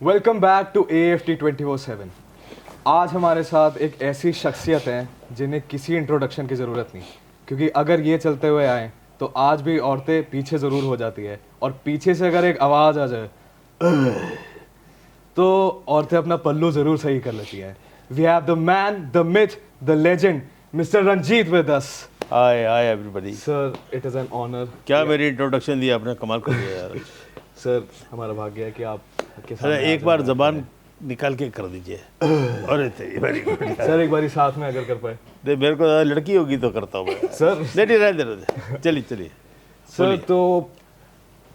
Welcome back to AFT 24/7। आज हमारे साथ एक ऐसी शख्सियत है जिन्हें किसी इंट्रोडक्शन की ज़रूरत नहीं, क्योंकि अगर ये चलते हुए आए तो आज भी औरतें पीछे ज़रूर हो जाती है, और पीछे से अगर एक आवाज़ आ जाए तो औरतें अपना पल्लू ज़रूर सही कर लेती हैं। We have the man, the myth, the legend, mister Ranjit with us. Hi hi everybody. Sir, it is an honour. क्या मेरी इंट्रोडक्शन दी आपने, कमाल कर दिया यार। सर, हमारा भाग्य है कि आप के अरे सामने एक बार जबान निकाल के कर दीजिए। अरे तेरी वेरी गुड। सर, एक बारी साथ में अगर कर पाए। नहीं, मेरे को लड़की होगी तो करता हूँ मैं। सर नहीं रहने दे। चलिए चलिए। सर, तो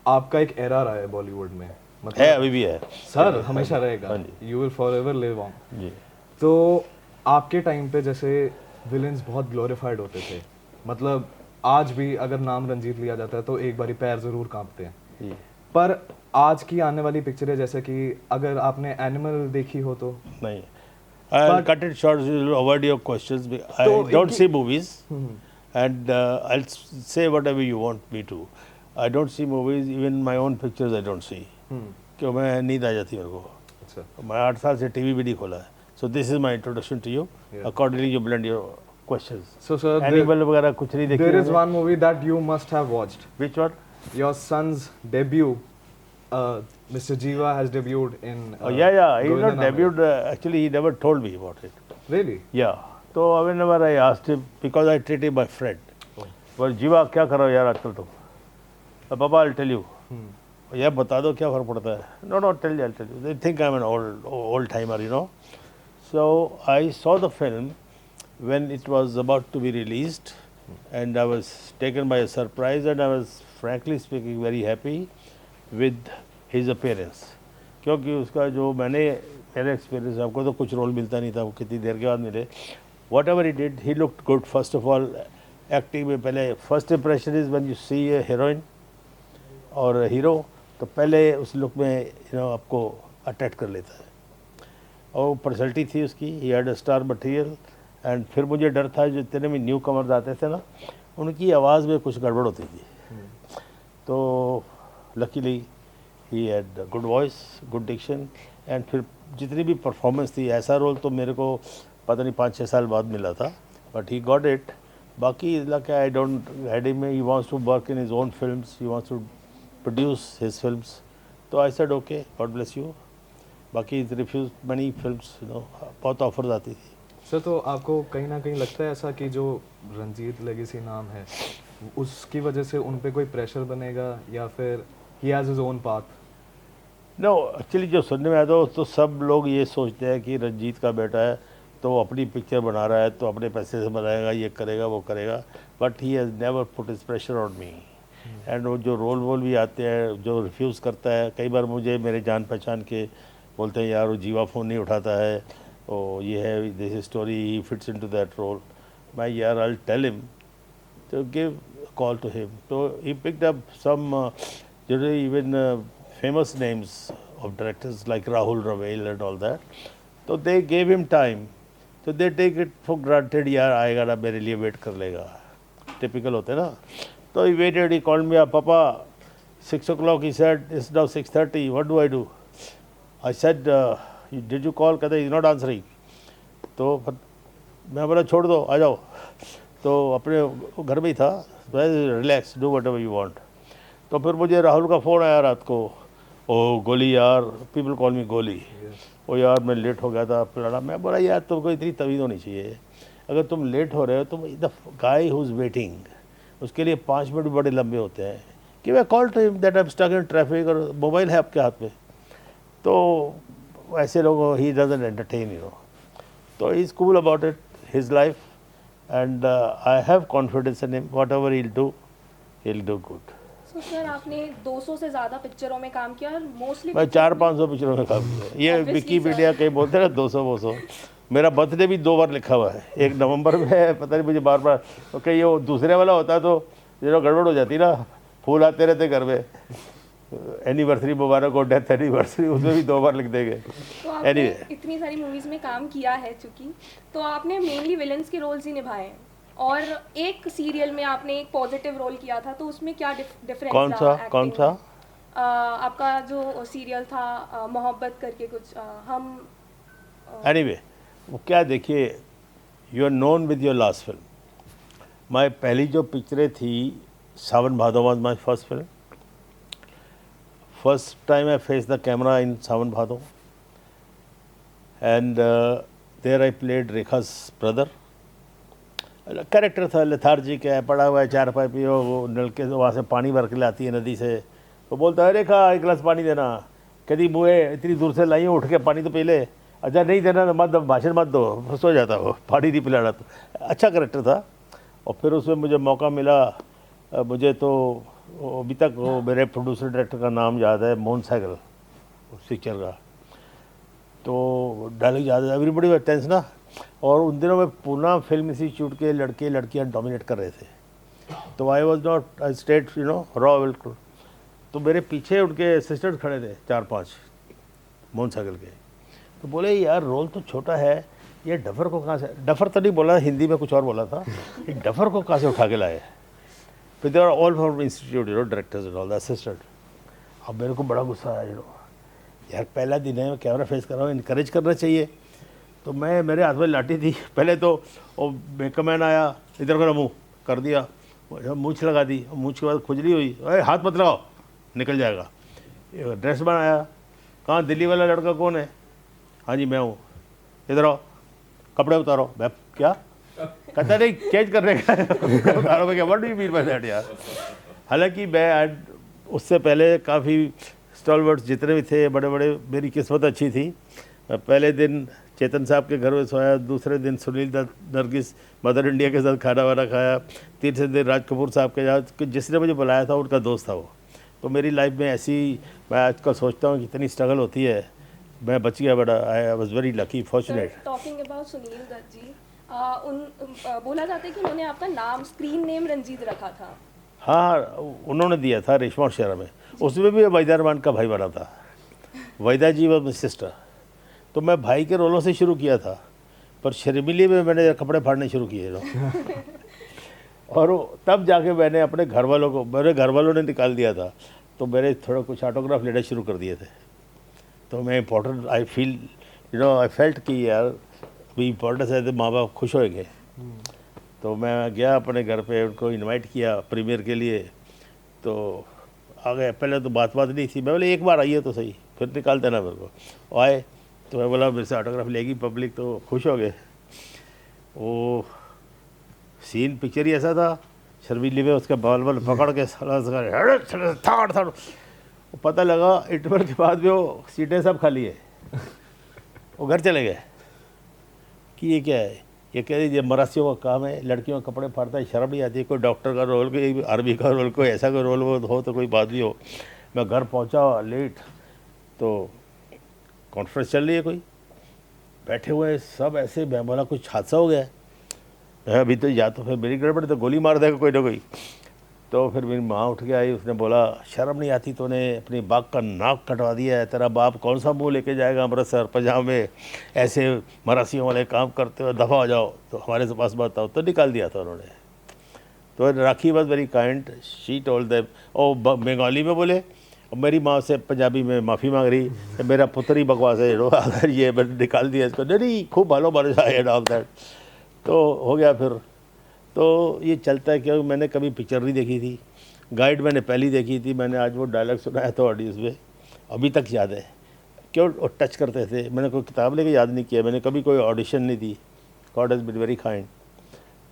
आपका एक एरा रहा है बॉलीवुड में, है, अभी भी है सर, हमेशा रहेगा। हाँ जी। You will forever live on. जी। तो आपके टाइम पे जैसे विलेंस बहुत ग्लोरीफाइड होते थे, मतलब आज भी अगर नाम रंजीत लिया जाता है तो एक बारी पैर जरूर कांपते हैं। जी। पर आज की आने वाली पिक्चरें, जैसे कि अगर आपने एनिमल देखी हो तो नहीं, I'll cut it short, you'll avoid your questions. I don't see movies, and I'll say whatever you want me to. I don't see movies, even my own pictures I don't see. क्यों, मैं नींद आ जाती है मेरे को। अच्छा, मैं 8 साल से टीवी भी नहीं खोला है। So this is my introduction to you. Accordingly you blend your questions. So sir, animal वगैरह कुछ नहीं देखी। There is one movie that you must have watched. Which one? Your son's debut, Mr. Jiva has debuted in yeah, he Govinda not Naam Hai. debuted. Actually, he never told me about it. Really? Yeah. So whenever I asked him, because I treat him my friend. But Jiva, क्या कर रहे हो यार आजकल तुम? पापा, I'll tell you. यार बता दो क्या फर्क पड़ता है? No, I'll tell you. They think I'm an old timer, you know. So I saw the film when it was about to be released, and I was taken by a surprise, and I was frankly speaking very happy with his appearance. क्योंकि उसका जो मेरे experience, आपको तो कुछ role मिलता नहीं था, वो कितनी देर के बाद मिले। Whatever he did, he looked good. First of all acting में पहले first impression is when you see a heroine और हीरो, तो पहले उस लुक में आपको अट्रैक्ट कर लेता है, और पर्सनैलिटी थी उसकी। He had a star material. And फिर मुझे डर था, जो जितने भी न्यू कमर्स आते थे ना, उनकी आवाज़ में कुछ गड़बड़ होती थी। तो luckily he had good voice, good diction, and फिर जितनी भी परफॉर्मेंस थी, ऐसा रोल तो मेरे को पता नहीं 5-6 साल बाद मिला था, बट ही गॉट इट। बाकी like I don't had him, he wants to work in his own films, he wants to produce his films. तो I said okay, God bless you. बाकी रिफ्यूज मनी फिल्म्स, बहुत offers आती थी। Sir, तो आपको कहीं ना कहीं लगता है ऐसा कि जो रंजीत लेगेसी नाम है, उसकी वजह से उन पे कोई प्रेशर बनेगा, या फिर he has his own path? No, actually जो सुनने में आता है तो सब लोग ये सोचते हैं कि रंजीत का बेटा है तो वो अपनी पिक्चर बना रहा है, तो अपने पैसे से बनाएगा, ये करेगा वो करेगा। But he has never put his pressure on me. And वो जो रोल भी आते हैं, जो रिफ्यूज़ करता है, कई बार मुझे मेरे जान पहचान के बोलते हैं यार वो जीवा फ़ोन नहीं उठाता है, ओ ये है, this story, he fits into that role. मैं यार I tell him to give a call to him. So he picked up some, even famous names of directors like Rahul Ravel and all that. So they gave him time. So they take it for granted, यार आएगा ना, मेरे लिए wait कर लेगा। Typical होते ना। So he waited, he called me up, Papa, 6 o'clock, he said, it's now 6:30, what do I do? I said, did you call? कहते he's not answering. तो मैं बोला छोड़ दो, आ जाओ। तो अपने घर में ही था, relax, do what ever you want. तो फिर मुझे राहुल का फ़ोन आया रात को, ओ गोली यार, पीपल कॉल मी गोली, ओ यार मैं लेट हो गया था फलाना। मैं बोला यार तुमको इतनी तमीज़ होनी चाहिए, अगर तुम लेट हो रहे हो तो the guy who is waiting, उसके लिए 5 मिनट भी बड़े लंबे होते हैं। कि मैं call to him that I am stuck in traffic, और मोबाइल है आपके हाथ में, तो ऐसे लोगों ही डजंट एंटरटेन, तो he is cool about it, his life, and I have confidence in him. Whatever he'll do good. So sir, आपने 200 से ज़्यादा पिक्चरों में काम किया, और मोस्टली मैं 400-500 पिक्चरों में काम किया। ये विकीपीडिया कहीं बोलते हैं ना 200-200। मेरा बर्थडे भी 2 बार लिखा हुआ है, 1 नवंबर में है, पता नहीं मुझे बार ओके, ये दूसरे वाला होता तो गड़बड़ हो जाती ना, फूल आते रहते घर में, एनिवर्सरी मुबारक हो, डेथ एनिवर्सरी, उसमें भी 2 बार लिख देंगे। तो आपने इतनी सारी मूवीज़ में काम किया है चूँकि, तो आपने मेनली विलन्स के रोल्स ही निभाए हैं, और एक सीरियल में आपने एक पॉजिटिव रोल किया था, तो उसमें क्या डिफरेंस? कौन सा? आपका जो सीरियल था मोहब्बत करके कुछ हम एनीवे वो क्या देखिए, you are known with your last film. मैं पहली जो पिक्चरें थी, Sawan Bhado was my first film. First time I face the camera in Sawan Bhado and there I played Rekha's brother. Character था लेथार्जिक है, पड़ा हुआ है चारपाई पे, वो नलके से वहाँ से पानी भर के लाती है नदी से, तो बोलता है रेखा एक गिलास पानी देना, कभी बुए इतनी दूर से लाई हूँ, उठ के पानी तो पी ले, अच्छा नहीं देना तो मत, भाषण मत दो, सो जाता वो, पानी नहीं पिलाना। तो अच्छा कैरेक्टर था। और फिर उसमें मुझे मौका मिला, मुझे तो अभी तक वो मेरे प्रोड्यूसर डायरेक्टर का नाम याद है, मोहन सहगल, उस पिक्चर का। तो डायलॉग याद है, एवरीबडी वाज टेंस ना। और उन दिनों में पूना फिल्म इंस्टीट्यूट के लड़के लड़कियां डोमिनेट कर रहे थे, तो I was not, I state you know raw बिल्कुल। तो मेरे पीछे उनके असिस्टेंट खड़े थे 4-5 मोहन सागल के, तो बोले यार रोल तो छोटा है, ये डफर को कहाँ से, डफर तो नहीं बोला, हिंदी में कुछ और बोला था, ये डफर को कहाँ से उठा के लाए। फिर they are all from institute you know, directors and all the assistant. अब मेरे को बड़ा गुस्सा आया, यू नो यार पहला दिन है, कैमरा फेस कर रहा हूँ, इनकरेज करना चाहिए। तो मैं, मेरे हाथ में लाठी थी, पहले तो वो मेकअपमैन आया, इधर का मुँह कर दिया, मूँछ लगा दी, मूँछ के बाद खुजली हुई, अरे हाथ मत लगाओ निकल जाएगा। ड्रेस बनाया, कहाँ दिल्ली वाला लड़का कौन है, हाँ जी मैं हूँ, इधर आओ कपड़े उतारो, मैं क्या कहता नहीं चेंज करने का उतारो, मैं क्या what do you mean by that यार। हालांकि मैं उससे पहले काफ़ी स्टॉलवर्ड्स जितने भी थे बड़े बड़े, मेरी किस्मत अच्छी थी। पहले दिन चेतन साहब के घर में सोया, दूसरे दिन सुनील दत्त नरगिस मदर इंडिया के साथ खाना वाना खाया, तीसरे दिन राज कपूर साहब के साथ, जिसने मुझे बुलाया था उनका दोस्त था वो। तो मेरी लाइफ में ऐसी, मैं आजकल सोचता हूँ कि इतनी स्ट्रगल होती है, मैं बच गया, बड़ा I was very lucky fortunate. Talking about Sunil Dutt ji, बोला जाता है कि उन्होंने आपका नाम, स्क्रीन नेम रंजीत रखा था। हाँ उन्होंने दिया था रेशमा और शेरा में, उसमें भी वहीदा रहमान का भाई बना था, वहीदा जी वॉज माई सिस्टर। तो मैं भाई के रोलों से शुरू किया था, पर शर्मिली में मैंने कपड़े फाड़ने शुरू किए और तब जाके मैंने अपने घर वालों को, मेरे घर वालों ने निकाल दिया था, तो मेरे थोड़ा कुछ ऑटोग्राफ लेना शुरू कर दिए थे। तो मैं important, I feel you know, I felt कि यार अभी इम्पोर्टेंस है तो माँ बाप खुश होएंगे। तो मैं गया अपने घर पे, उनको इनवाइट किया प्रीमियर के लिए, तो आ गए। पहले तो बात नहीं थी, मैं बोले एक बार आइए तो सही, फिर निकाल देना मेरे को। आए तो मैं बोला मेरे से ऑटोग्राफ लेगी पब्लिक, तो खुश हो गए। वो सीन पिक्चर ही ऐसा था, शर्मीली में उसका बाल पकड़ के थाड़ पता लगा इंटरवल के बाद भी वो सीटें सब खाली है, वो घर चले गए कि ये क्या है, ये कह रही ये मरासियों का काम है, लड़कियों के कपड़े फाड़ता है, शर्म नहीं आती है, कोई डॉक्टर का रोल, कोई आर्मी का रोल, कोई ऐसा कोई रोल हो तो कोई बात भी हो। मैं घर पहुंचा लेट, तो कॉन्फ्रेंस चल रही है, कोई बैठे हुए सब ऐसे, मैं बोला कुछ हादसा हो गया है अभी तो, या तो फिर मेरी गड़बड़ तो गोली मार देगा कोई ना कोई। तो फिर मेरी माँ उठ के आई, उसने बोला शर्म नहीं आती तूने अपनी बाप का नाक कटवा दिया है, तेरा बाप कौन सा मुँह लेके जाएगा अमृतसर पंजाब में, ऐसे मरासियों वाले काम करते हो, दफ़ा हो जाओ, तो हमारे से पास बात आओ। तो निकाल दिया था उन्होंने। तो Rakhi was very kind, she told them, oh Bengali में बोले, और मेरी माँ से पंजाबी में माफ़ी मांग रही, मेरा पुत्र ही बकवास है अगर ये मैंने निकाल दिया इसको, नहीं खूब भालो बन जाए एंड ऑल दैट। तो हो गया फिर। तो ये चलता है, क्योंकि मैंने कभी पिक्चर नहीं देखी थी, गाइड मैंने पहली देखी थी, मैंने आज वो डायलॉग सुनाया था ऑडियंस में, अभी तक याद है, क्यों टच करते थे। मैंने कोई किताब लेके याद नहीं किया, मैंने कभी कोई ऑडिशन नहीं दी, God has been very kind.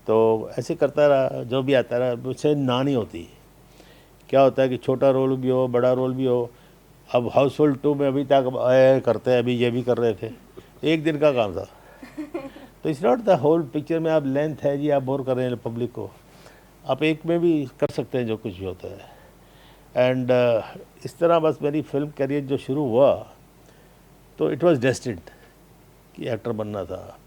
तो ऐसे करता रहा, जो भी आता रहा, मुझसे ना नहीं होती। क्या होता है कि छोटा रोल भी हो, बड़ा रोल भी हो। अब हाउसफुल 2 में अभी तक करते हैं, अभी ये भी कर रहे थे, एक दिन का काम था। तो it's not the whole picture में आप लेंथ है जी, आप बोर कर रहे हैं पब्लिक को, आप एक में भी कर सकते हैं जो कुछ भी होता है। एंड इस तरह बस मेरी फिल्म करियर जो शुरू हुआ, तो इट वाज डेस्टिन्ड कि एक्टर बनना था।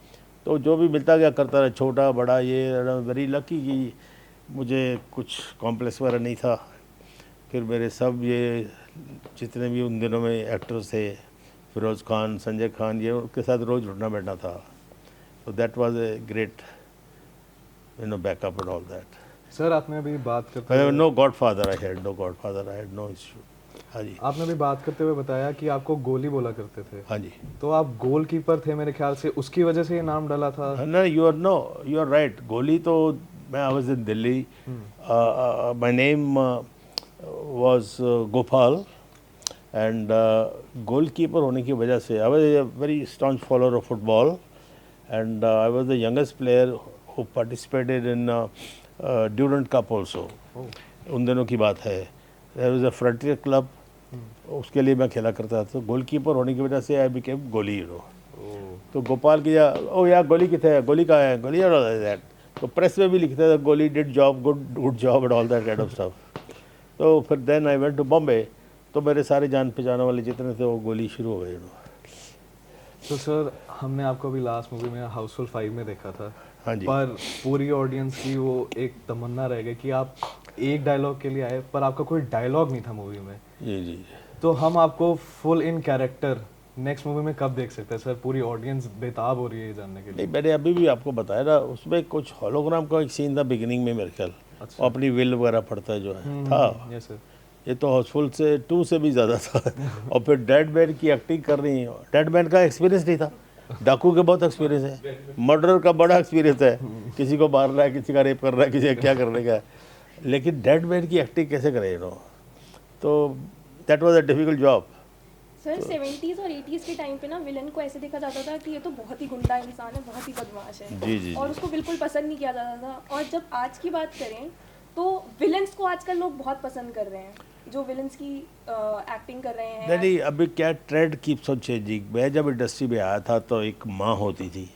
तो जो भी मिलता गया करता रहा, छोटा बड़ा, ये वेरी लकी कि मुझे कुछ कॉम्प्लेक्स वगैरह नहीं था। फिर मेरे सब ये जितने भी उन दिनों में एक्टर्स थे, फिरोज़ खान, संजय खान, ये उनके साथ रोज़ उठना बैठना था। So that was a great, you know, backup and all that. Sir आपने अभी बात करते No Godfather I had, no Godfather, I had no issue. हाँ जी, आपने भी बात करते हुए बताया कि आपको गोली बोला करते थे, हाँ जी। तो आप गोलकीपर थे मेरे ख्याल से, उसकी वजह से ये नाम डाला था। No, you are right. गोली तो मैं I was in Delhi. My name was Gopal, and goalkeeper होने की वजह से I was a very staunch follower of football, and I was the youngest player who participated in Durand Cup also. उन दिनों की बात है. There was a frontier club. उसके लिए मैं खेला करता था. तो गोलकीपर होने की वजह से I became गोली, you know. तो गोपाल की ओ यार गोली कितने है, गोली कहाँ है, गोली और दैट. तो प्रेस में भी लिखते थे गोली did job, good job and all that kind of stuff. तो फिर then I went to Bombay. तो मेरे सारे जान पहचान वाले जितने थे वो गोली शुरू हो गए. तो सर हमने आपको अभी लास्ट मूवी में हाउसफुल 5 में देखा था, हाँ जी. पर पूरी ऑडियंस की वो एक तमन्ना रह गई कि आप एक डायलॉग के लिए आए पर आपका कोई डायलॉग नहीं था मूवी में। जी जी. तो हम आपको full in character next movie में कब देख सकते हैं सर? पूरी ऑडियंस बेताब हो रही है ये जानने के लिए। नहीं, मैंने अभी भी आपको बताया ना, उसमें कुछ होलोग्राम का एक सीन था बिगिनिंग में मेरे ख्याल. अच्छा। वो अपनी विल वगैरह पढ़ता है जो है था. Yes sir. ये तो हाउसफुल से 2 से भी ज़्यादा था. और फिर डेड मैन की एक्टिंग कर रही है. डेड मैन का एक्सपीरियंस नहीं था, डाकू के बहुत एक्सपीरियंस है, मर्डर का बड़ा एक्सपीरियंस है, किसी को मार रहा है, किसी का रेप कर रहा है, किसी का क्या करने का है. लेकिन डेड मैन की एक्टिंग कैसे करे नो. तो that was a difficult job. Sir 70s और 80s के टाइम पे ना विलन को ऐसे देखा जाता था कि ये तो बहुत ही गुंडा इंसान है, बहुत ही बदमाश है, जी जी और जी. उसको बिल्कुल पसंद नहीं किया जाता था। और जब आज की बात करें तो विलन्स को आजकल लोग बहुत पसंद कर रहे हैं, जो विलन्स की एक्टिंग कर रहे हैं। नहीं, अभी क्या ट्रेंड कीप्स ऑन चेंजिंग. मैं जब इंडस्ट्री में आया था तो एक माँ होती थी,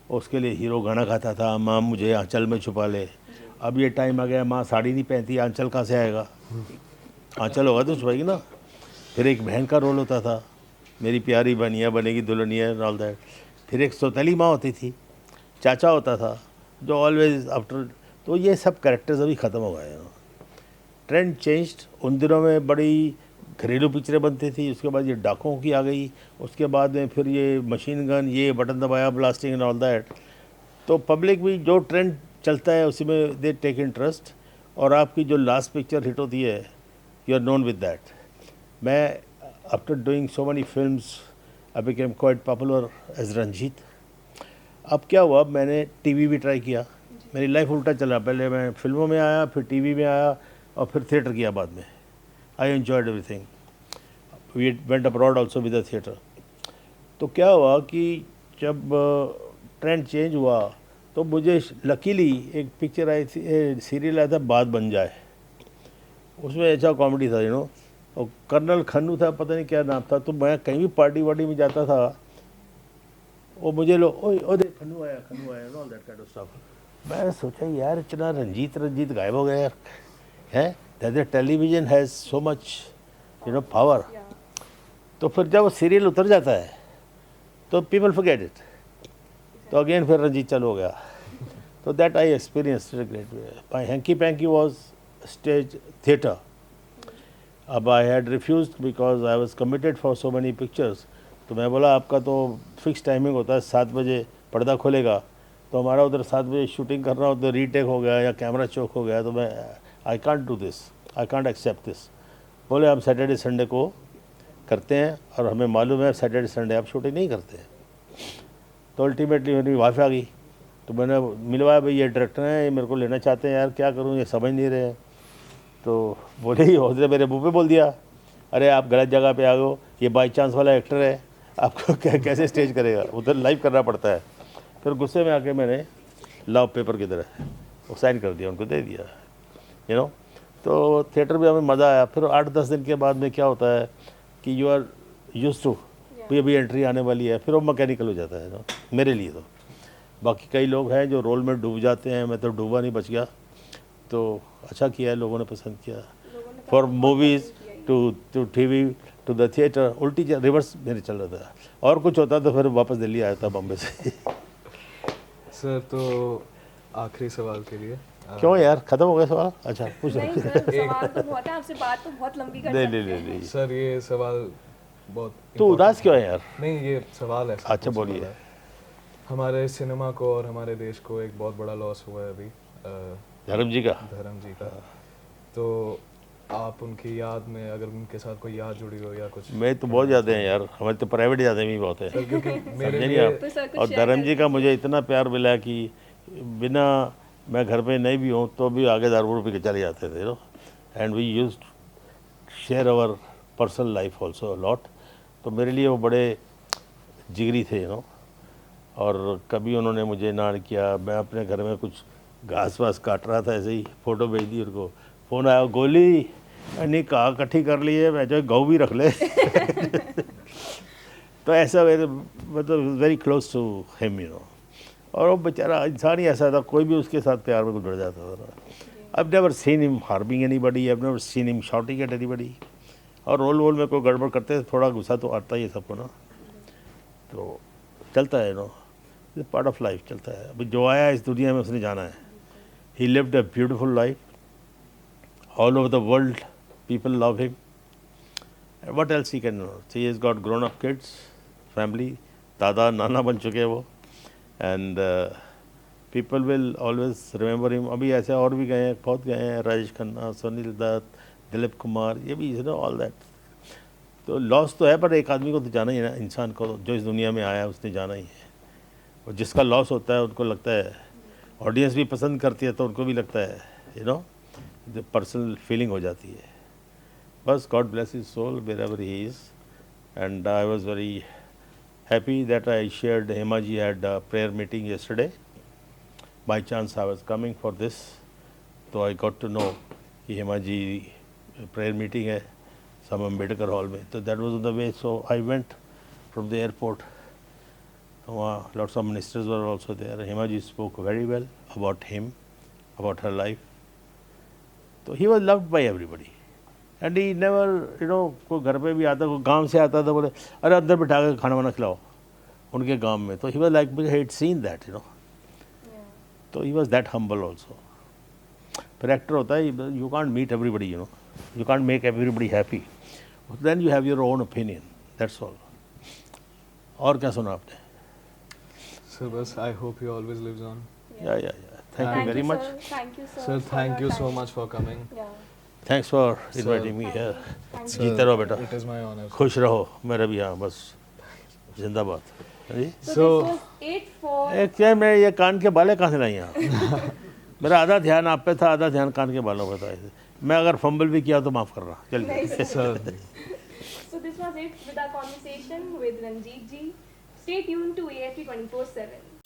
उसके लिए हीरो गाना गाता था, माँ मुझे आंचल में छुपा ले. अब ये टाइम आ गया, माँ साड़ी नहीं पहनती, आंचल कहाँ से आएगा. आंचल होगा तो छुपाएगी ना. फिर एक बहन का रोल होता था, मेरी प्यारी बनिया बनेगी दुल्हनिया एंड ऑल दैट. फिर एक सौतेली माँ होती थी, चाचा होता था जो ऑलवेज आफ्टर. तो ये सब कैरेक्टर्स अभी ख़त्म हो गए हैं. Trend changed. उन दिनों में बड़ी घरेलू पिक्चरें बनती थी, उसके बाद ये डाकुओं की आ गई, उसके बाद में फिर ये मशीन गन, ये बटन दबाया, ब्लास्टिंग एंड ऑल दैट. तो पब्लिक भी जो ट्रेंड चलता है उसी में दे टेक इंटरेस्ट. और आपकी जो लास्ट पिक्चर हिट होती है, you are known with that. मैं after doing so many films I became quite popular as Ranjeet. अब क्या हुआ, मैंने टीवी भी ट्राई किया. मेरी लाइफ उल्टा चला. पहले मैं फिल्मों में आया, फिर टीवी में आया, और फिर थिएटर किया बाद में. I enjoyed everything. We went abroad also with the theatre. तो क्या हुआ कि जब ट्रेंड चेंज हुआ तो मुझे लकीली एक पिक्चर आई थी, सीरियल आया था बात बन जाए. उसमें अच्छा कॉमेडी था, यू नो. और कर्नल खन्नू था, पता नहीं क्या नाम था. तो मैं कहीं भी पार्टी वार्टी में जाता था, वो मुझे लोग ओ देख खन्नू आया all that kind of stuff. मैं सोचा यार इतना रंजीत गायब हो गया यार. है that the television has so much you know power. तो फिर जब वो सीरियल उतर जाता है तो पीपल फॉरगेट इट. तो अगेन फिर रंजीत चालू हो गया. तो that I experience great way. My hanky panky was stage theatre. अब I had refuse because I was committed for so many pictures. तो मैं बोला आपका तो फिक्स टाइमिंग होता है, 7 बजे पर्दा खोलेगा. तो हमारा उधर 7 बजे शूटिंग कर रहा हो तो रीटेक हो गया या कैमरा चौक हो गया. तो मैं I can't do this, I can't accept this. बोले हम सैटरडे संडे को करते हैं, और हमें मालूम है सैटरडे संडे आप शूटिंग नहीं करते. तो अल्टीमेटली मेरी वाइफ आ गई. तो मैंने मिलवाया, भाई ये डायरेक्टर हैं, ये मेरे को लेना चाहते हैं यार, क्या करूँ, ये समझ नहीं रहे हैं. तो बोले ही उसने मेरे मुँह पे बोल दिया, अरे आप गलत जगह पे आ गए, ये बाई चांस वाला एक्टर है, आपको कैसे स्टेज करेगा, उधर लाइव करना पड़ता है. फिर गुस्से में आके मैंने लव पेपर की तरह वो साइन कर दिया, उनको दे दिया, यू नो. तो थिएटर में हमें मज़ा आया. फिर 8-10 दिन के बाद में क्या होता है कि यू आर यूज टू, कोई अभी एंट्री आने वाली है, फिर वो मैकेनिकल हो जाता है ना मेरे लिए. तो बाकी कई लोग हैं जो रोल में डूब जाते हैं, मैं तो डूबा नहीं, बच गया. तो अच्छा किया है, लोगों ने पसंद किया. For movies to TV to the theatre, उल्टी रिवर्स मेरे चल रहा था. और कुछ होता तो फिर वापस दिल्ली आया था बॉम्बे से. सर तो आखिरी सवाल के लिए क्यों यार, ख़त्म हो गया सवाल? अच्छा पूछ नहीं सर, सवाल तो बहुत है, आपसे बात तो बहुत लंबी कर सकते हैं। नहीं. सर ये सवाल बहुत तू उदास क्यों है यार? नहीं, ये सवाल है। अच्छा बोलिए. हमारे सिनेमा को और हमारे देश को एक बहुत बड़ा लॉस हुआ है अभी धर्म जी का. धर्म जी का. तो आप उनकी याद में अगर उनके साथ कोई याद जुड़ी हो या कुछ मैं तो बहुत ज़्यादा हैं यार, हमारे तो प्राइवेट ज़्यादा भी बहुत है, क्योंकि मेरे समझे नहीं लिए आप। तो सर कुछ और शेयर धर्म जी का मुझे इतना प्यार मिला कि बिना मैं घर पे नहीं भी हूँ तो भी आगे दारू पी के चले जाते थे, no. And we use share our personal life also lot. तो मेरे लिए वो बड़े जिगरी थे, नो। और कभी उन्होंने मुझे ना किया, मैं अपने घर में कुछ घास वास काट रहा था, ऐसे ही फ़ोटो भेज दी उनको, फ़ोन आया, गोली नहीं कहा इकट्ठी कर लिए, मैं जो गऊ भी रख ले। तो ऐसा मेरे मतलब very close to him, you know. और वो बेचारा इंसान ही ऐसा था, कोई भी उसके साथ प्यार में जुड़ जाता था। I've never seen him harming anybody, I've never seen him shouting at anybody। और रोल में कोई गड़बड़ करते हैं थोड़ा गुस्सा तो आता ही है सबको ना, तो चलता है, नो। पार्ट ऑफ लाइफ चलता है। अभी जो आया इस दुनिया में उसने जाना है। ही lived a beautiful life, all over the world people love him. What else he can, he has got grown up kids, family, दादा नाना बन चुके हैं वो। And people will always remember him. अभी ऐसे और भी गए हैं, बहुत गए हैं, राजेश खन्ना, सुनील दत्त, दिलीप कुमार, ये भी, यू नो, ऑल दैट। तो लॉस तो है, पर एक आदमी को तो जाना ही है ना, इंसान को जो इस दुनिया में आया उसने जाना ही है। और जिसका लॉस होता है उनको लगता है, ऑडियंस भी पसंद करती है तो उनको भी लगता है, यू नो, जो पर्सनल फीलिंग हो जाती है। बस God bless his soul wherever he is. And I was very happy that I shared Hemaji had a prayer meeting yesterday. By chance I was coming for this, so I got to know कि Hemaji prayer meeting है some Ambedkar hall में, तो that was on the way, so I went from the airport। तो वहाँ lots of ministers were also there। Hemaji spoke very well about him, about her life। तो he was loved by everybody। And he never, you know, कोई घर पे भी आता, कोई गांव से आता था, बोले अरे अंदर बिठा के खाना वाना खिलाओ उनके गांव में। तो he was like, he had seen that, you know. तो he was that humble also. पर एक्टर होता है, you can't meet everybody, you know, you can't make everybody happy, then you have your own opinion, that's all. और क्या सुना आपने? Sir बस I hope you always lives on. Yeah thank you very much thank you sir, thank you so much for coming. Thanks for inviting me here. जीते रहो बेटा, it is my honour. खुश रहो, मेरा भी यहाँ बस जिंदाबाद। जी So this was 8 for एक क्या, मैं ये कान के बाले कहाँ से लाई यहाँ? मेरा आधा ध्यान आप पे था, आधा ध्यान कान के बालों पे था। मैं अगर फंबल भी किया तो माफ़ करना, चलिए। Sir So this was it with our conversation with Ranjit ji. Stay tuned to AFP 24/7.